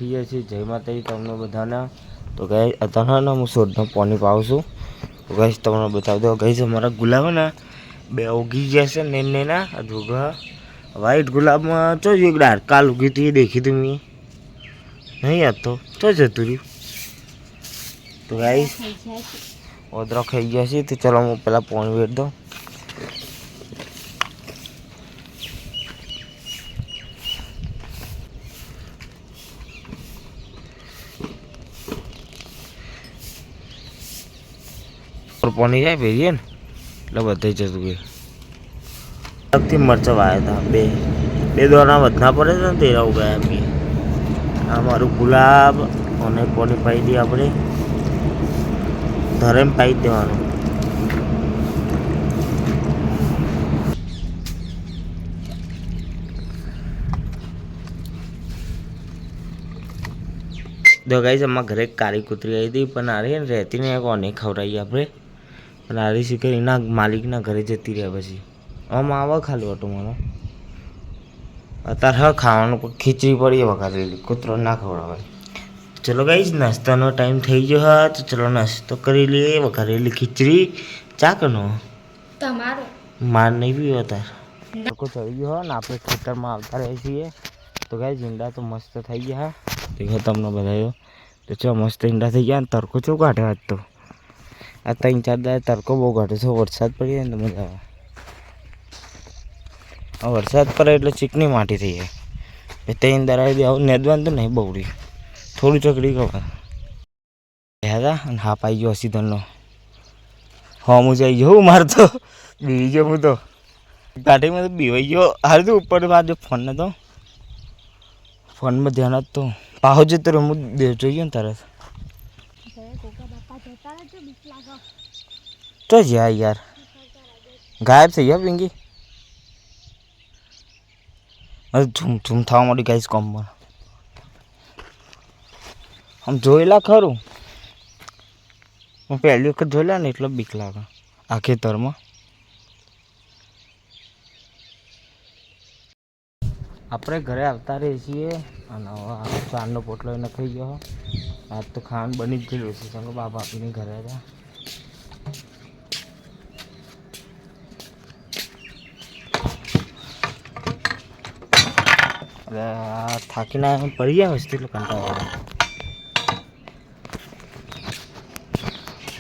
ઉઠી જાય છે. જય માતાજી તમને બધાને. તો ગાઈસ અત્યારે હું શોધનો પાણી પાઉં છું. તો ગાઈસ તમને બતાવી દો ગાઈસ અમારા ગુલાબ ને બે ઉગી ગયા છે નેના અધુગા વ્હાઈટ ગુલાબમાં ચો એક ડાર્ક કાલ ઉગી હતી દેખી હતી મેં નહીં યાદ તો જતું રહ્યું. તો ગાઈસ ઓદરા ખાઈ ગયા છે. તો ચલો હું પેલા પાણી વેચ દઉં. પાણી જાય ભેરીએ ને એટલે બધે જતું ગયું. અગથી મરચાં વાયા હતા બે દોરના વધના પડે છે ને તેરા ઉગાયા મેં. આ મારું ગુલાબ અને પાણી પાઈ દઈએ આપણે ધરેમ પાઈ દેવાનું. તો ગાઈસ અમારા ઘરે કાળી કૂતરી આવી હતી પણ આ રહી ને રહેતી ને કોને ખવડાવીએ આપણે પણ આ રહી શીખે એના માલિકના ઘરે જતી રહ્યા પછી આમ આવે ખાલી ઓટો મારો અત્યારે હા ખાવાનું ખીચડી પડી વઘારેલી કૂતરો ના ખવડાવાય. ચલો ગાઈસ નાસ્તાનો ટાઈમ થઈ ગયો હા તો ચલો નાસ્તો કરી લઈએ. વઘારેલી ખીચડી ચાકનો તમારો માર નહીં પીવો તાર લોકો ચડી ગયો હોય ને આપણે ખેતરમાં આવતા રહીએ છીએ. તો ગાઈસ ઈંડા તો મસ્ત થઈ ગયા હા દેખો તમને બધાયો. તો ચો મસ્ત ઈંડા થઈ ગયા ને તડકો ચો કાઢે આજ તો આ 3-4 દાડા તડકો બહુ કાઢે છે. વરસાદ પડી જાય ને તો મજા આવે. વરસાદ પડે એટલે ચીકણી માટી થઈ જાય. એ 3 દાડા બી આવું નેદવાનું તો નહીં બગડી થોડી ચકડી ખબર હતા અને હા પાઈ ગયો સીધનનો હા હું જઈ ગયો મારે તો બીવી ગયો હું તો ગાડીમાં તો બીવાઈ ગયો. હાલ તો ઉપર મારજો ફોન ને તો ફોનમાં ધ્યાન જ તો પાહો જતો રહ્યો હું જોઈએ ને તરત તો જ્યાં યાર ગાયબ થઈ ગયા પિંકી. ઝૂમ ઝૂમ થવા માંડી ગાઈસ કોમમાં આમ જોયેલા ખરું હું પહેલી વખત જોયેલા ને એટલે બીક લાગે આ ખેતરમાં. આપણે ઘરે આવતા રહીએ છીએ અને ચારનો પોટલો એને ખાઈ ગયો. આજ તો ખાવાનું બની જ ગયેલું છે. ચાલો બાપ આપીને ઘરે હતા એટલે થાકીને પડી જાય વસ્તુ એટલે કંટાળો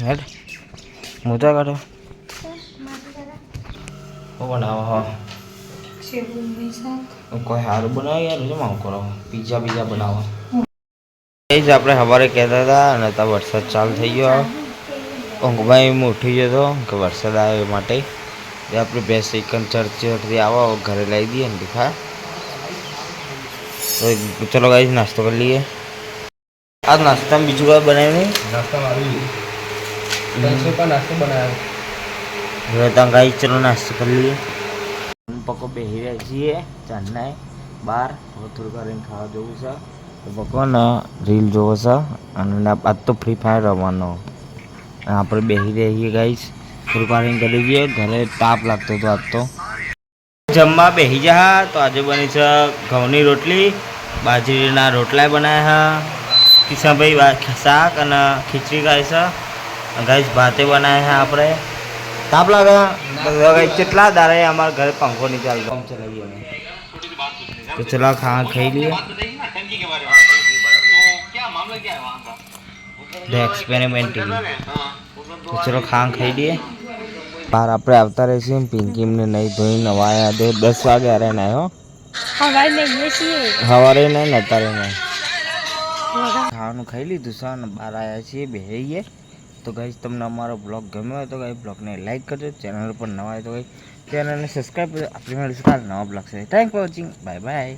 હેડ મોજા કાઢો બનાવો હા કોઈ સારું બનાવે યાર શું માંગ કરો પીઝા બનાવો. એ જ આપણે સવારે કહેતા હતા અને ત્યાં વરસાદ ચાલુ થઈ ગયો. ઊંઘભાઈ હું ઉઠી ગયો હતો કે વરસાદ આવે એ માટે એ આપણે 2 સેકન્ડ ચર્ચથી આવો ઘરે લાવી દઈએ ને દીખા. તો ચલો ગાઈસ નાસ્તો કરી લઈએ. આ નાસ્તામાં બીજું કાંઈ બનાવ્યું નહીં. નાસ્તો બનાવ્યો હવે ત્યાં ગાઈસ ચલો નાસ્તો કરી લઈએ. પકો બેસી રહ્યા છીએ ચાંદના બહાર હવે થોડુંક કરીને ખાવા જવું છે. તો પકોને રીલ જોવો છે અને આજ તો ફ્રી ફાયર રમવાનો આપણે બેસી રહ્યા છીએ ગાઈસ. થોડુંક કરીને કરી દઈએ. ઘરે તાપ લાગતો હતો આજ તો જમવા બેસી જા. તો આજે બની છે ઘઉંની રોટલી બાજરીના રોટલા બનાવ્યા છે. કિશનભાઈ શાક અને ખીચડી ખાય છે. ગાઈસ ભાતે બનાવ્યા છે આપણે. તાપ લાગે કેટલા દાડા અમારા ઘરે પંખો નહીં ચાલતો આમ ચલાવીએ અમે. તો ચલો ખાવા ખાઈ લઈએ. એક્સપેરિમેન્ટ તો ચલો ખાવા ખાઈ લઈએ. બહાર આપણે આવતા રહીશું. પિંકી એમને નહીં ધોઈ નવાયા 10 વાગે અરે ના હો સવારે નહીં અત્યારે નહીં ખાવાનું ખાઈ લીધું છે અને બહાર આવ્યા છીએ બેસીએ. તો ગાઈસ તમને અમારો બ્લોગ ગમ્યો હોય તો ગાઈસ બ્લોગને લાઈક કરજો. ચેનલ પર નવા હોય તો ગાઈસ ચેનલને સબસ્ક્રાઈબ કરજો. આપણી મળીશું કાલે નવા બ્લોગ છે. Thank for watching. Bye bye.